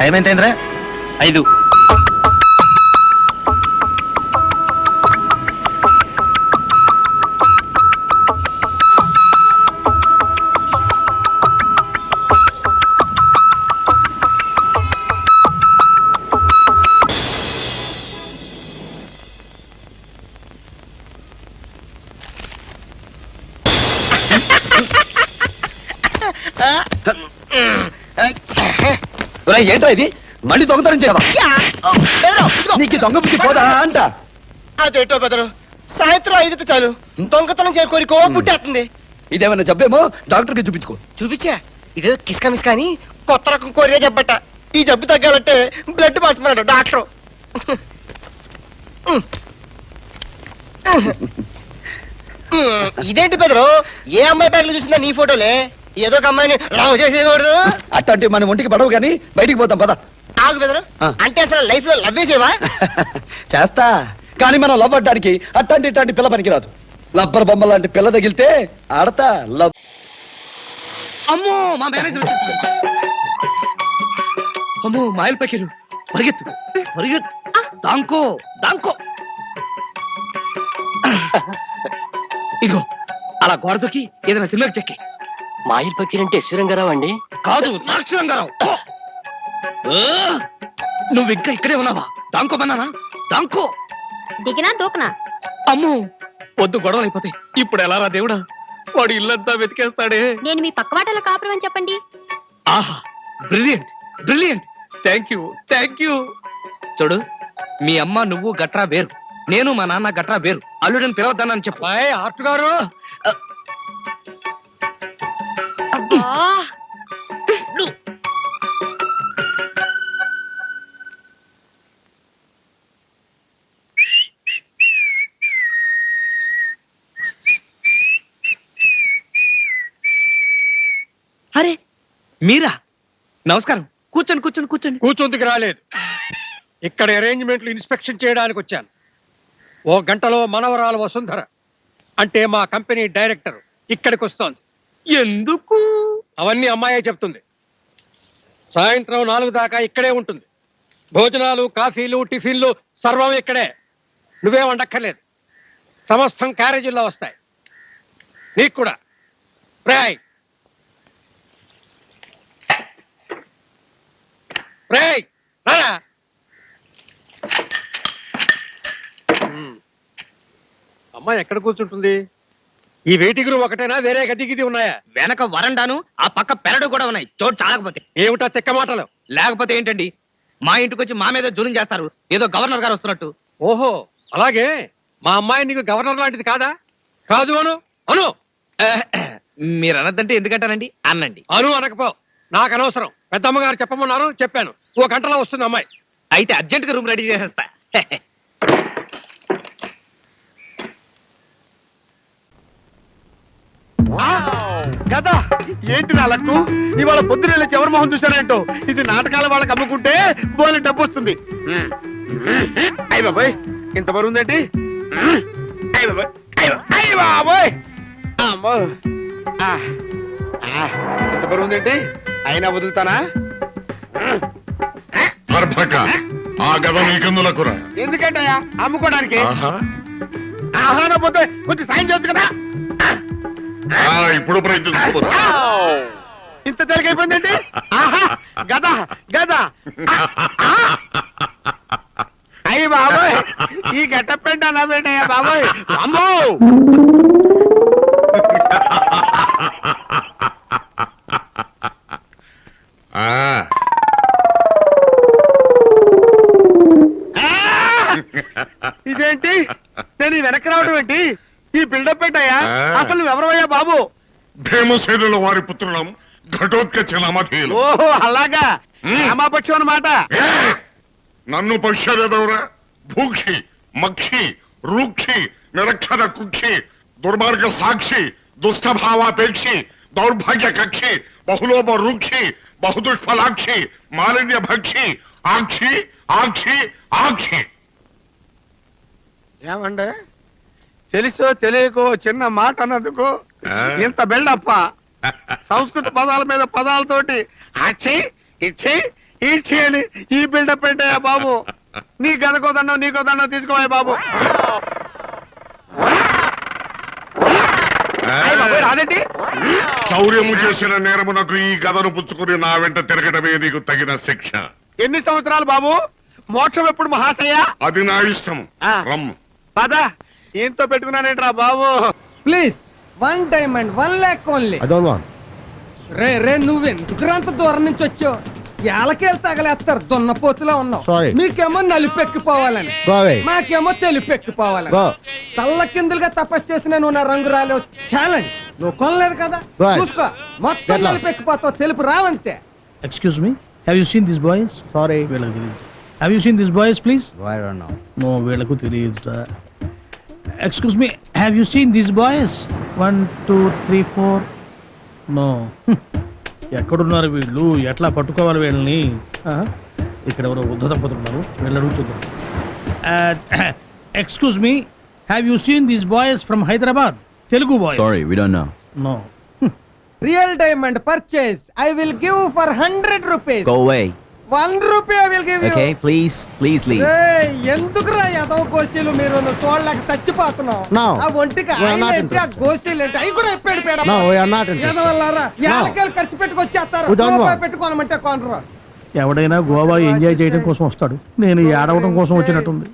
Time ఎంతైందిరా? 5. ఏంట్రా ఇది? మళ్ళీ దొంగతనం చేయవా? నీకు దొంగ బుద్ధి పోదా అంట. అదేటో బెదరు, సాయంత్రం 5 చాలు దొంగతనం చేయ కోరికో పుట్టేస్తుంది. ఇదేమన్నా జబ్బేమో డాక్టర్కి చూపించుకో. చూపించా, ఇదేదో కిస్కా మిస్కా అని కొత్త రకం కోరిక జబ్బట. ఈ జబ్బు తగ్గాలంటే బ్లడ్ మార్చమన్నాడు డాక్టర్. ఇదేంటి బెదరు, ఏ అమ్మాయి బ్యాగ్లు చూసిందా నీ ఫోటోలే? ఏదో ఒక అమ్మాయిని లవ్ చేసేయకూడదు. అట్లాంటి మన ఒంటికి పడవు కానీ బయటికి పోతాం పద. ఆగు బెదరు, అంటే అసలు లైఫ్ లో లవ్ చేసేవా? చేస్తా, కానీ మనం లవ్ అడ్డానికి అట్లాంటి ఇట్లాంటి పిల్ల పనికిరాదు. లబ్బర్ బొమ్మ లాంటి పిల్ల తగిలితే ఆడతా లవ్. అమ్మో మా మేనేజర్ వచ్చేస్తుంది. అమ్మో మాయల్ పకీరు, పరిగెత్తు పరిగెత్తు, దాంకో దాంకో. ఇదిగో అలా గోడ దొక్కి ఏదైనా సినిమాకి చెక్కి. మాయిల్ పకీర్ అంటే రంగారావు అండి? కాదు, సాక్షి రంగారావు. నువ్వు ఇంకా ఇక్కడే ఉన్నావా? దాంకోమన్నానా? దాంకో. దిగినా దూకనా? అమ్మో వద్దు, గొడవలు అయిపోతాయి. ఇప్పుడు ఎలా రా దేవుడా, వాడు ఇల్లంతా వెతికేస్తాడే. నేను మీ పక్క వాటలో కాపురం అని చెప్పండి. ఆహా, brilliant brilliant, thank you thank you. చూడు, మీ అమ్మ నువ్వు గట్రా వేరు, నేను మా నాన్న గట్రా వేరు. అల్లుడని పిలవద్దానని చెప్పు. ఆర్ట్ గారు. అరే మీరా? నమస్కారం. కూర్చోండి కూర్చోండి కూర్చోండి. కూర్చొందుకు రాలేదు, ఇక్కడ అరేంజ్మెంట్లు ఇన్స్పెక్షన్ చేయడానికి వచ్చాను. ఓ గంటలో మనవరాలు వసుంధర అంటే మా కంపెనీ డైరెక్టర్ ఇక్కడికి వస్తోంది. ఎందుకు? అవన్నీ అమ్మాయే చెప్తుంది. సాయంత్రం 4 దాకా ఇక్కడే ఉంటుంది. భోజనాలు, కాఫీలు, టిఫిన్లు సర్వం ఇక్కడే. నువ్వేం వండక్కర్లేదు, సమస్తం క్యారేజీల్లో వస్తాయి. నీకు కూడా. రాయ్ రాయ్ రారా. అమ్మాయి ఎక్కడ కూర్చుంటుంది? ఈ వెయిటింగ్ రూమ్ ఒకటేనా, వేరే గది గిది ఉన్నాయా? వెనక వరండాను, ఆ పక్క పెరడు కూడా ఉన్నాయి. చోటు చాలకపోతే. ఏమిటా తెక్క మాటలు? లేకపోతే ఏంటండి, మా ఇంటికి వచ్చి మా మీద జూలిం చేస్తారు ఏదో గవర్నర్ గారు వస్తున్నట్టు. ఓహో అలాగే. మా అమ్మాయి నీకు గవర్నర్ లాంటిది కాదా? కాదు అను అను. మీరు అనద్దంటే ఎందుకంటానండి, అన్నండి. అను అనకపో, నాకు అనవసరం. పెద్దమ్మగారు చెప్పమన్నారు, చెప్పాను. 1 గంటలో వస్తుంది అమ్మాయి. అయితే అర్జెంట్ గా రూమ్ రెడీ చేసేస్తా. కదా ఏంటి నా లక్కు, ఇవాళ పొద్దున ఎవరి మొహం చూశానంటో. ఇది నాటకాల వాళ్ళకి అమ్ముకుంటే బోలే డబ్బు వస్తుంది. అయ్య బాబోయ్, ఇంత బరువు ఉందేంటి? అయ్య బాబోయ్, అయ్య బాబోయ్, అమ్మో, ఇంత బరువు ఉందేంటి? అయినా వదులుతానా? ఆ గద నీకెందులకురా? ఎందుకంటే అమ్ముకోవడానికి. ఆహాన పోతే కొంచెం సాయం చేయొచ్చు కదా. ఇప్పుడు ప్రయత్నించుకోరా. ఇంత తెలికైపోయిందండి. ఆహా, గద గద. అయ్యి బాబోయ్, ఈ గట్టపెంట నవ్వేటయ్యా బాబోయ్. అమ్మో, ఇదేంటి? నేను వెనక్కి రావడం ఏంటి? ఈ బిల్డప్ పెట్టాయా? అసలు నువ్వెవరవయ్యా బాబు? భీమసేనుల వారి పుత్రులం, ఘటోత్కచ నామధేయులు. ఓహో అలాగా, రామాపక్షం అన్నమాట. నన్ను పక్షలేదవరా? భూక్షి, మక్షి, రూక్షి, నిరక్షర కుక్షి, దుర్మార్గ సాక్షి, దుష్టభావాపేక్షి, దౌర్భాగ్య కక్షి, బహులోప రూక్షి, బహుదుష్ఫలాక్షి, మాలిన్య భక్షి, ఆక్షి ఆక్షి ఆక్షి. ఏమండే, తెలుసో తెలియకో చిన్న మాట అన్నందుకు ఇంత బిల్డప్ప. సంస్కృత పదాల మీద పదాలతోటి అక్షి ఇచ్చి ఈ చేయాలి ఈ బిల్డప్ ఏంటయ్యా బాబు నీ గదకోదండం నీకోదండం తీసుకోవా బాబు అయ్ బాబోయ్, రాదేంటి చౌర్యము చేసిన నేరమునకు ఈ గదను పుచ్చుకుని నా వెంట తిరగడమే నీకు తగిన శిక్ష. ఎన్ని సంవత్సరాలు బాబు మోక్షం ఎప్పుడు మహాశయ అది నా ఇష్టం. ఆ. రమ్ము. పద ఏంతో పెట్టుకున్నానేంట్రా బాబు ప్లీజ్ 1 diamond 1 lakh ఓన్లీ. రే నువ్వెందుకు అంత దూరం నుంచి వచ్చావు? ఏళ్ళకేళ్ళు తగలేస్తారు, దున్నపోతులా ఉన్నావు. మీకేమో నలుపెక్కిపోవాలని, మాకేమో తెలుపెక్కిపోవాలని. తల్ల కిందులుగా తపస్సు చేసిన నువ్వు నా రంగు రాలేవు. ఛాలెంజ్ నువ్వు కొనలేదు కదా, చూసుకో మొత్తం నలుపెక్కిపోతావు, తెలుపు రావంతే. Excuse me, have you seen these boys? Sorry. వీళ్ళకి తెలియదు. Have you seen these boys, please? I don't know. No, వీళ్ళకు తెలియదు. Excuse me, have you seen these boys? 1, 2, 3, 4. No. ఎక్కడున్నారు వీళ్ళు? ఎట్లా పట్టుకోవాలి వీళ్ళని? ఇక్కడ ఎవరో వృద్ధ దంపతులున్నారు, వీళ్ళు అడుగుతున్నారు. Excuse me, have you seen these boys from Hyderabad? Telugu boys? Sorry, we don't know. No. Real diamond purchase I will give for 100 rupees. Go away. 1 rupee I will give you. Okay, please leave. ఎందుకురా ఎదవ గోసీలు మీరు? నువ్వు చూడలేక చచ్చిపోతున్నావు. No. ఆ ఒంటికి We are oil not ఏంటి, ఆ గోసీలు ఏంటి, అవి కూడా ఎప్పాడు పేడ. No, we are not interested. ఎదవల్లారా ఏళ్ళకేళ్ళు ఖర్చు పెట్టుకొచ్చేస్తారు. We don't want. పెట్టుకోనమంటే కొనరు. ఎవడైనా గోవా ఎంజాయ్ చేయడం కోసం వస్తాడు, నేను ఏడవడం కోసం వచ్చినట్టుంది.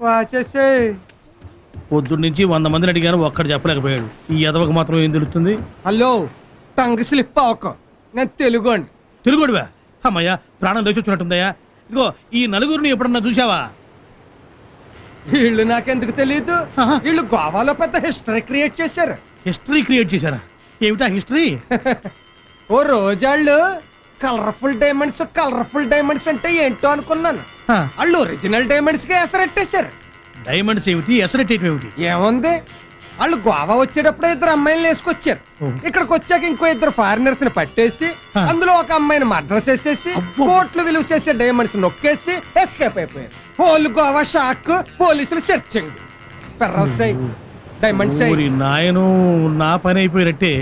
వచ్చేసే పొద్దున్న నుంచి 100 మందిని అడిగాను, ఒక్కడు చెప్పలేకపోయాడు. ఈ ఎదవకు మాత్రం ఏం తెలుస్తుంది? హలో, టంగ్ స్లిప్ అవ్వకు. నేను తెలుగు అండి. తెలుగుడివా? అమ్మయ్యా, ప్రాణం లేచి వచ్చినట్టుందయ్యా. ఇదిగో ఈ నలుగురిని ఎప్పుడన్నా చూసావా? వీళ్ళు నాకెందుకు తెలియదు. ఆహా. వీళ్ళు గోవాలో పెద్ద హిస్టరీ క్రియేట్ చేశారు. హిస్టరీ క్రియేట్ చేశారా? ఏమిటా హిస్టరీ? ఓ రోజాళ్ళు కలర్ఫుల్ డైమండ్స్ అంటే ఏంటో అనుకున్నాను. వాళ్ళు ఒరిజినల్ డైమండ్స్ కి ఎసరెట్టేశారు. డైమండ్స్ ఏమిటి, ఎసరెట్టేయటం ఏమిటి? ఏముంది, వాళ్ళు గోవా వచ్చేటప్పుడు 2 అమ్మాయిలు వేసుకొచ్చారు. ఇక్కడికి వచ్చాక ఇంకో 2 ఫారినర్స్ ని పట్టేసి అందులో ఒక అమ్మాయిని మర్డర్ చేసేసి కోట్లు విలువ చేసే డైమండ్స్ నొక్కేసి ఎస్కేప్ అయిపోయారు. హోల్ గోవా షాక్, పోలీసులు సెర్చింగ్. డైమండ్స్ ఊరి నాయను, నా పని అయిపోయినట్టే.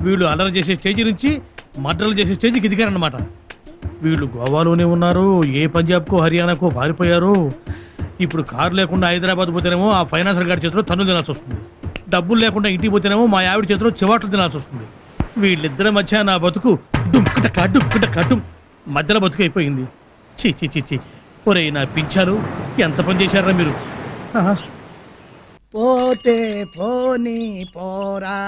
వీళ్ళు అల్లరి చేసే స్టేజ్ నుంచి మర్డర్లు చేసే స్టేజ్కి ఎదిగారన్నమాట. వీళ్ళు గోవాలోనే ఉన్నారు, ఏ పంజాబ్కో హర్యానాకో పారిపోయారు. ఇప్పుడు కారు లేకుండా హైదరాబాద్ పోతేనేమో ఆ ఫైనాన్సర్ గారి చేతిలో తన్ను తినాల్సి వస్తుంది. డబ్బులు లేకుండా ఇంటికి పోతేనేమో మా ఆవిడ చేతిలో చివాట్లు తినాల్సి వస్తుంది. వీళ్ళిద్దరి మధ్య నా బతుకు డుమ్ మధ్యలో బతుకు అయిపోయింది. చీ. ఒరే నా పింఛాలు, ఎంత పని చేశారా మీరు? పోతే పోనీ పోరా.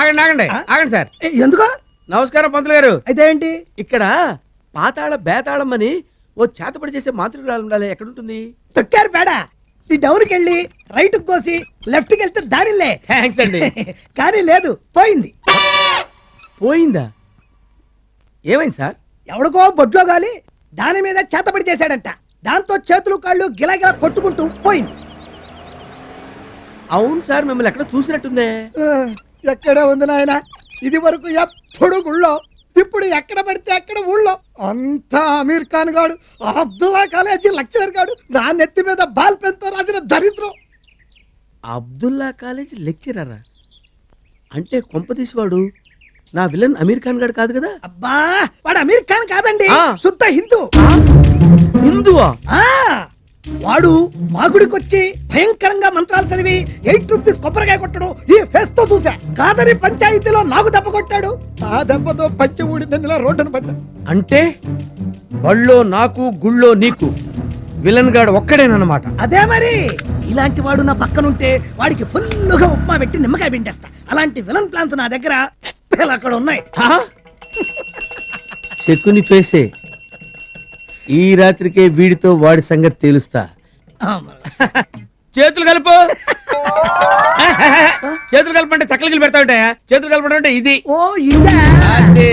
ఆగండి సార్. ఎందుకు? నమస్కారం పంతులు గారు. అయితే ఏంటి? ఇక్కడ పాతాళ బేతాళం అని ఓ చేతపడి చేసే మాతృకురాలు ఉండాలి, ఎక్కడుంటుంది? తొక్కారు పేడ. ఈ డౌన్కి వెళ్ళి రైట్ కోసి లెఫ్ట్ కి వెళ్తే దారిలే. థ్యాంక్స్ అండి. కానీ లేదు, పోయింది. పోయిందా? ఏమైంది సార్? ఎవడికో బొడ్లో గాలి దాని మీద చేతపడి చేశాడంట. దాంతో చేతులు కాళ్ళు గిలాగిలా కొట్టుకుంటూ పోయింది. అవును సార్, మిమ్మల్ని ఎక్కడ చూసినట్టుందే. ఎక్కడ ఉంది నాయన? ఇది వరకు ఎప్పుడు గుళ్ళో, ఇప్పుడు ఎక్కడ పడితే అక్కడ ఊళ్ళో. అంతా అమీర్ ఖాన్ గాడు, అబ్దుల్లా కాలేజీ లెక్చరర్ గాడు, నా నెత్తి మీద బాల్ పెన్ తో రాసిన దరిద్రం. అబ్దుల్లా కాలేజ్ లెక్చరరా? అంటే కొంపతీసి వాడు నా విలన్ అమీర్ ఖాన్ గాడు కాదు కదా? అబ్బా, వాడు అమీర్ ఖాన్ కాదండి, ఆ. శుద్ధ హిందూ. హిందువా? ఆ వాడు మా గుడికొచ్చి భయంకరంగా మంత్రాలు చదివి 8 రూపీస్ కొబ్బరికాయ కొట్టడు ఈ ఫేస్ తో చూసా. కాదరి పంచాయతీలో నాకు దెబ్బ కొట్టాడు. ఆ దెబ్బతో పంచి ఊడి నన్ను రోడ్డును పడ్డా. అంటే బళ్ళో నాకు గుళ్ళో నీకు విలన్ గాడు ఒక్కడేనమాట. అదే మరి, ఇలాంటి వాడు నా పక్కనుంటే వాడికి ఫుల్లుగా ఉప్మా పెట్టి నిమ్మకాయ పిండేస్తా. అలాంటి విలన్ ప్లాన్స్ నా దగ్గర అక్కడ ఉన్నాయి. శకుని పేసే, ఈ రాత్రికే వీడితో వాడి సంగతి తేలుస్తా. చేతులు కలుపు. చేతులు కలపంటే చక్కలకి పెడతా ఉంటాయా? చేతులు కలపడం అంటే ఇది. ఓ ఇదా? అదే.